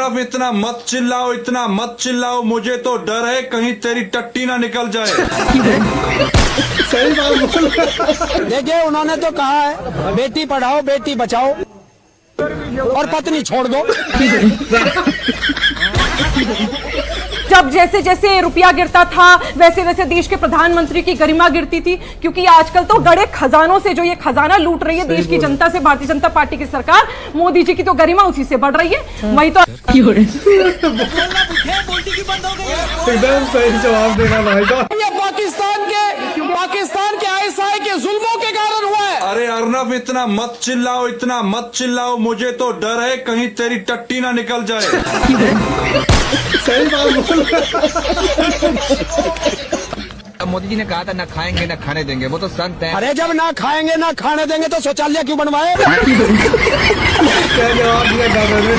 अर्नब इतना मत चिल्लाओ, मुझे तो डर है कहीं तेरी टट्टी ना निकल जाए। सही बात बोल। देखिए उन्होंने तो कहा है बेटी पढ़ाओ बेटी बचाओ और पत्नी छोड़ दो। जब जैसे जैसे रुपया गिरता था वैसे वैसे देश के प्रधानमंत्री की गरिमा गिरती थी, क्योंकि आजकल तो गड़े खजानों से जो ये खजाना लूट रही है देश की जनता से भारतीय जनता पार्टी की सरकार, मोदी जी की तो गरिमा उसी से बढ़ रही है। वही तो एकदम सही जवाब देना भाई साहब। ये पाकिस्तान के आईएसआई के जुल्मों के कारण हुआ है। अरे अर्नब इतना मत चिल्लाओ, मुझे तो डर है कहीं तेरी टट्टी ना निकल जाए। सही बात बोल। मोदी जी ने कहा था ना खाएंगे ना खाने देंगे, वो तो संत है। अरे जब ना खाएंगे ना खाने देंगे तो शौचालय क्यों बनवाए? क्या जवाब दिया दादा ने?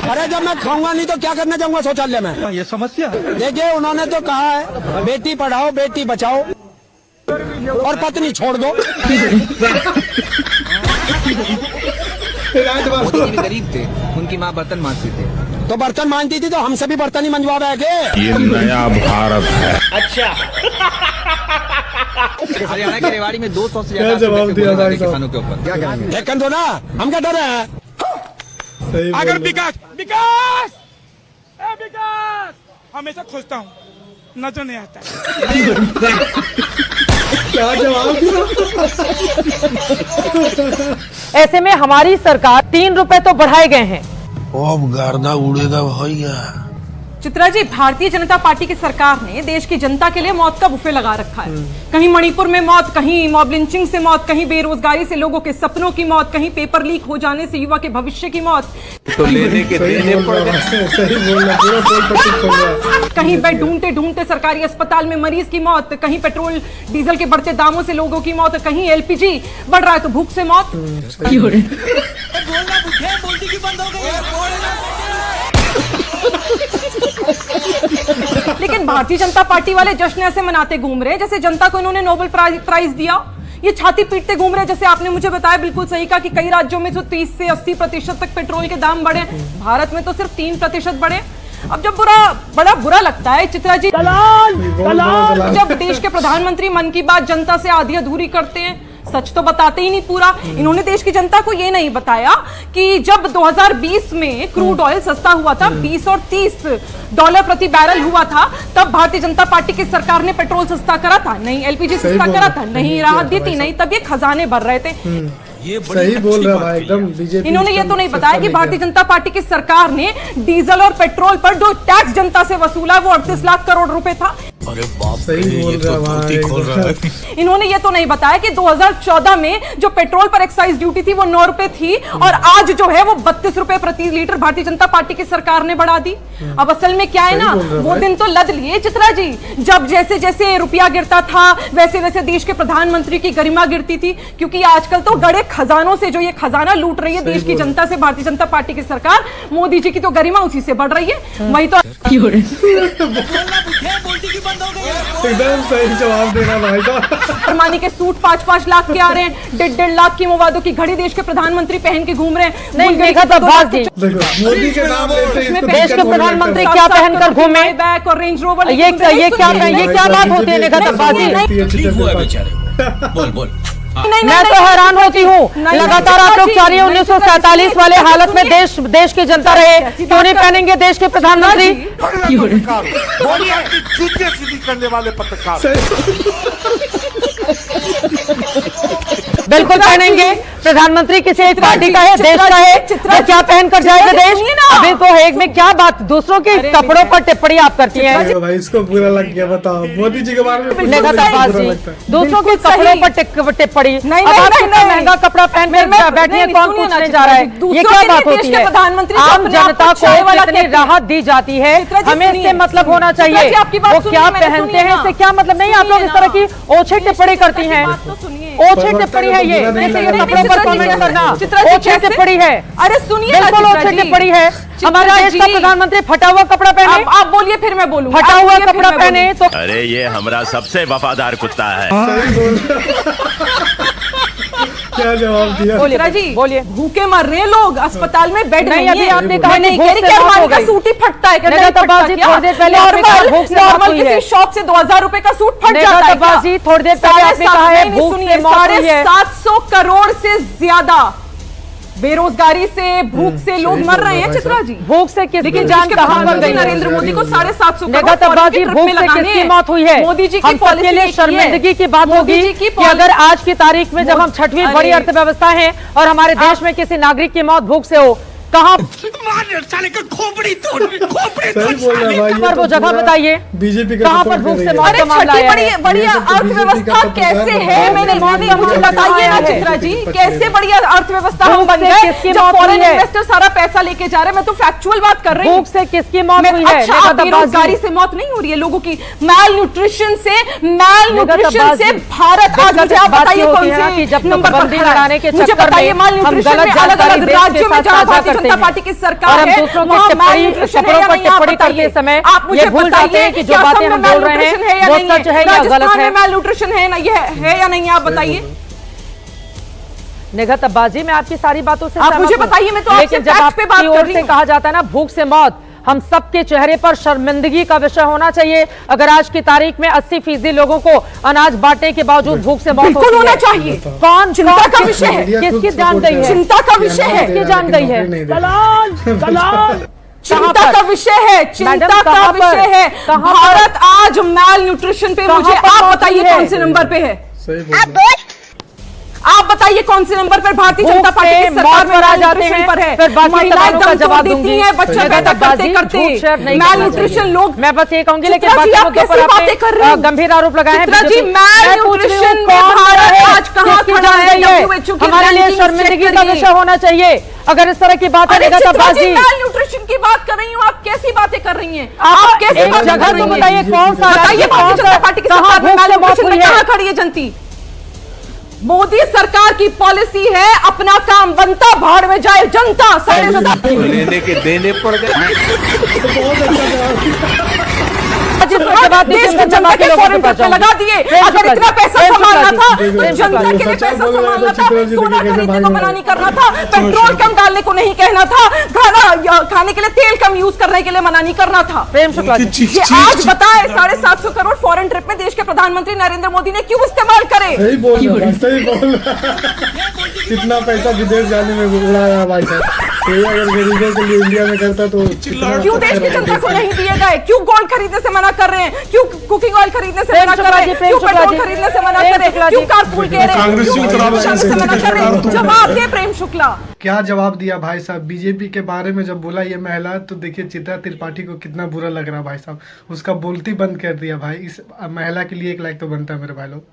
अरे जब मैं खाऊंगा नहीं तो क्या करने जाऊंगा शौचालय में? ये समस्या। देखिए उन्होंने तो कहा है बेटी पढ़ाओ बेटी बचाओ और पत्नी छोड़ दो। मोदी जी भी गरीब थे, उनकी माँ बर्तन मांजती थी। तो बर्तन मांजती थी तो हम सभी बर्तन ही मंजवा बैठे। ये नया भारत है। हरियाणा के रेवाड़ी में 200 से क्या जवाब दिया भाई साहब? किसानों के ऊपर क्या करेंगे? लेकिन दो ना, हम क्या डर रहे हैं? सही अगर बोल। विकास हमेशा खोजता हूँ, नजर नहीं आता। क्या जवाब दिया? ऐसे में हमारी सरकार 3 रुपए तो बढ़ाए गए हैं। अब गर्दा उड़ेगा भैया। चित्रा जी, भारतीय जनता पार्टी की सरकार ने देश की जनता के लिए मौत का बुफे लगा रखा है। कहीं मणिपुर में मौत, कहीं मॉब लिंचिंग से मौत, कहीं बेरोजगारी से लोगों के सपनों की मौत, कहीं पेपर लीक हो जाने से युवा के भविष्य की मौत, तो लेने के देने पड़ गए। सही बोल रहा, पूरा बोल पट्टी खोल रहा। कहीं बेड ढूंढते ढूंढते सरकारी अस्पताल में मरीज की मौत, कहीं पेट्रोल डीजल के बढ़ते दामों से लोगों की मौत, कहीं एलपीजी बढ़ रहा है तो भूख से मौत। लेकिन भारतीय जनता पार्टी वाले जश्न ऐसे मनाते घूम रहे हैं जैसे जनता को इन्होंने नोबेल प्राइज दिया। ये छाती पीटते घूम रहे हैं, जैसे आपने मुझे बताया बिल्कुल सही कहा कि कई राज्यों में तो 30 से 80% तक पेट्रोल के दाम बढ़े, भारत में तो सिर्फ 3% बढ़े। अब जब बड़ा बुरा लगता है चित्रा जी, जब देश के प्रधानमंत्री मन की बात जनता से आधी अधूरी करते हैं, सच तो बताते ही नहीं पूरा। इन्होंने देश की जनता को ये नहीं बताया कि जब 2020 में क्रूड ऑयल सस्ता हुआ था, 20 और 30 डॉलर प्रति बैरल हुआ था, तब भारतीय जनता पार्टी की सरकार ने पेट्रोल सस्ता करा था नहीं, एलपीजी सस्ता करा था नहीं, राहत दी थी नहीं, तब ये खजाने भर रहे थे। ये सही बोल रहा भाई एकदम। बीजेपी इन्होंने ये तो नहीं बताया कि भारतीय जनता पार्टी की सरकार ने डीजल और पेट्रोल पर जो टैक्स जनता से वसूला वो 38 लाख करोड़ रुपए था। सही बोल रहा भाई। इन्होंने ये तो नहीं बताया कि 2014 में जो पेट्रोल पर एक्साइज ड्यूटी थी वो 9 रुपए थी और आज जो है वो 32 रुपए प्रति लीटर भारतीय जनता पार्टी की सरकार ने बढ़ा दी। अब असल में क्या है ना, वो दिन तो लद लिए चित्रा जी, जब जैसे जैसे रुपया गिरता था वैसे वैसे देश के प्रधानमंत्री की गरिमा गिरती थी, क्योंकि आजकल तो गड़े खजानों से जो ये खजाना लूट रही है देश की जनता से भारतीय जनता पार्टी की सरकार, मोदी जी की तो गरिमा उसी से बढ़ रही है। वही तो एकदम सही जवाब देना भाई साहब। अरमानी के सूट 5-5 लाख के आ रहे हैं, 1.5 लाख की मोवादों की घड़ी देश के प्रधानमंत्री पहन के घूम रहे हैं। नहीं देखा तो बात जी, देखो मोदी के नाम लेते ही इसको देश के प्रधानमंत्री क्या पहनकर घूमे, बैक और रेंज रोवर, ये क्या बात होती है? बोल मैं तो हैरान होती हूँ, लगातार आप लोग चाह रही है 1947 वाले हालत में देश की जनता रहे, क्यों नहीं पहनेंगे देश के प्रधानमंत्री? सीधी करने वाले पत्रकार बिल्कुल पहनेंगे। प्रधानमंत्री किसी एक पार्टी का है, देश का है, तो क्या पहनकर जाएगा देश? अभी तो हेग में क्या बात, दूसरों के कपड़ों पर टिप्पणी आप करती हैं। भाई इसको बुरा लग गया, बताओ मोदी जी के बारे में दूसरों के कपड़ों पर टिप्पणी, महंगा कपड़ा पहन बैठी है, कौन पूछने जा रहा है? ये क्या बात होती है? आम जनता को जितनी राहत दी जाती है हमें इससे मतलब होना चाहिए, वो क्या पहनते हैं इससे क्या मतलब नहीं। आप लोग इस तरह की ओछी टिप्पणी करती हैं, ओछी टिप्पणी है ये, कपड़ों पर कमेंट करना ओछी टिप्पणी है। अरे सुनिए, बिल्कुल ओछी टिप्पणी है। हमारे देश का प्रधानमंत्री फटा हुआ कपड़ा पहने, आप बोलिए फिर मैं बोलूं, फटा हुआ कपड़ा पहने तो अरे ये हमारा सबसे वफादार कुत्ता है। क्या जवाब दिया? चित्रा जी बोलिए। भूखे मर रहे हैं लोग, अस्पताल में बेड नहीं, नहीं अभी है। आपने कहा मैं नहीं कि कह रही भूख कि से मौत अरमान हो का गई। सूट ही फटता है, नहीं, तो बाजी, थोड़ी देर पहले आपने कहा भूख से मौत हुई है। किसी शॉप से 2000 रुपए का सूट फट नहीं, जाता है तो बाजी, थोड़ी देर पहले आपने कहा है भूख से मौत हुई है। 750 करोड़ से ज्यादा बेरोजगारी से, भूख से लोग मर रहे हैं चित्रा जी। भूख से किसकी लेकिन जान जिसके कहाँ प्रधानमंत्री गई है? नरेंद्र मोदी को 750 करोड़ नेगा फॉरेन तबाजी की ट्रिप भूख में से लगाने किसकी हैं। मौत हुई है? मोदी जी की हम सबके पॉलिसी लिए एक ही शर्मिंदगी है। की बात मोदी होगी जी की कि अगर आज की तारीख में जब हम छठवीं बड़ी अरे। अर्थव्यवस्था है और हमारे देश में किसी नागरिक की मौत भूख से हो, कहाँ सही बोल रहा है भाई, पर वो जगह बताइए बीजेपी का कहाँ पर support भूख कर से रही मौत है। अरे का मामला छठी आया बड़ी है। बड़ी ये तो बीजेपी अर्थव्यवस्था का कैसे पत्रकार है? बना मैंने है। मोदी मोदी मुझे जी बताइए ना है। चित्रा जी, पत्र कैसे है। बड़ी अर्थव्यवस्था हम भूख बन से गए किसकी जब मौत फॉरेन हुई है? इन्वेस्टर सारा पैसा लेके जा रहे हैं। मैं तो फैक्चुअल बात कर रही हूँ। भूख से किसकी मौत हुई है? अच्छा, नेगा आप बेरोजगारी तबाजी। से मौत नहीं हो रही है लोगों की, मैल न्यूट्रिशन से भारत आज मुझे आप बताइए कौन से नंबर पर बंदी खड़ा है? लगाने के मुझे चक्कर बताइए में मैल हम न्यूट्रिशन गलत में अलग जानकारी अलग देश राज्यों के में साथ जहाँ साझा भारतीय करते जनता हैं। पार्टी की और सरकार हम है दूसरों वहाँ की मैल न्यूट्रिशन है टिप्पणी या पर नहीं, आप टिप्पणी करते बताइए। समय आप मुझे ये भूल जाते बताइए हैं कि कि जो बातें असम में हम बोल रहे malnutrition है हैं या वो नहीं सच है या गलत राजस्थान है। में मैल न्यूट्रिशन है ना, ये है या नहीं, आप बताइए। निगत तब्बाजी, मैं आपकी सारी बातों से आप सहमत मुझे हूं। बताइए, मैं तो आपसे लेकिन जब फैक्ट पे बात आपकी कर ओर रही से हूं। कहा जाता है ना भूख से मौत, हम सबके चेहरे पर शर्मिंदगी का विषय होना चाहिए। अगर आज की तारीख में 80% लोगों को अनाज बांटने के बावजूद भूख से मौत बिल्कुल होती होना है। चाहिए। कौन चिंता कौन- का विषय है। किसकी जान गई है? चिंता का विषय है। किसकी जान गई है? चिंता का विषय है, चिंता का कहां पर? विषय है। कहां पर? भारत आज मैल न्यूट्रिशन पे, कहां मुझे पर आप मौत बताइए हुई है? कौन से नंबर पे है? सही बोल रहा है। आप बताइए कौन से नंबर पर भारतीय भूख जनता पार्टी से की सरकार मौत में पर आ मैल जाते न्यूट्रिशन हैं, पर है। फिर बाकी महिलाएं सवालों का दम तोड़ जवाब देती दूंगी। हैं, बच्चे निगत पैदा तब्बाजी, करते झूठ शेयर नहीं मैल करना न्यूट्रिशन चाहिए। लोग, मैं बस ये कहूंगी, लेकिन चित्रा जी, बाकी आप मुद्दों पर कैसी बातें कर रहे आपने हैं? गंभीर आरोप लगाए हैं। चित्रा जी, बीजेपी- मैल मैं पूछ रही हूं, न्यूट्रिशन में कौन भारत है? आज कहां किसकी खड़ा जान है? गई है? WHO की हमारे लिए rankings शर्मिंदगी check का करिए। विषय होना चाहिए अगर इस तरह की बात है। अरे निगत चित्रा जी, तब्बाजी, मैल न्यूट्रिशन की बात कर रही हूँ, आप कैसी बातें कर रही हैं? आप कैसी एक बातें जगह कर तो रही हैं? बताइए कौन सा बताइए राज्य, भारतीय कौन जनता सा पार्टी की कहां सरकार में भूख मैल से मौत न्यूट्रिशन हुई में है? कहां खड़ी है जनती? मोदी सरकार की पॉलिसी है, अपना काम बनता, भाड़ में जाए जनता। 7.5 लेने के देने पड़ गए। देश की जनता के फॉरेन ट्रिप पे लगा दिए। अगर इतना पैसा संभालना था तो जनता के लिए पैसा संभालना था, सोना खरीदने को मना नहीं करना था, पेट्रोल कम डालने को नहीं कहना था, खाने के लिए तेल कम यूज करने के लिए मना नहीं करना था। प्रेम शुक्ला जी, ये आज बताए 750 करोड़ फॉरेन ट्रिप में देश के प्रधानमंत्री नरेंद्र मोदी ने क्यों इस्तेमाल करे? सही बोल रहा है, सही बोल रहा है। कितना पैसा विदेश जाने में उड़ाया भाई साहब। ये अगर गरीबों के लिए इंडिया में करता तो क्यों देश की जनता को नहीं दिए गए? क्यों गोल्ड खरीदने से मना कर रहे हैं? क्यों कुकिंग ऑयल खरीदने से मना कर रहे हैं? क्यों पेट्रोल खरीदने से मना कर रहे हैं? क्यों कारपूल कह रहे हैं? से मना कर रहे हैं? जवाब दे प्रेम शुक्ला। क्या जवाब दिया भाई साहब? बीजेपी के बारे में जब बोला ये महिला, तो देखिए चित्रा त्रिपाठी को कितना बुरा लग रहा भाई साहब। उसका बोलती बंद कर दिया भाई। इस महिला के लिए 1 लाख तो बनता है मेरे भाई लोग।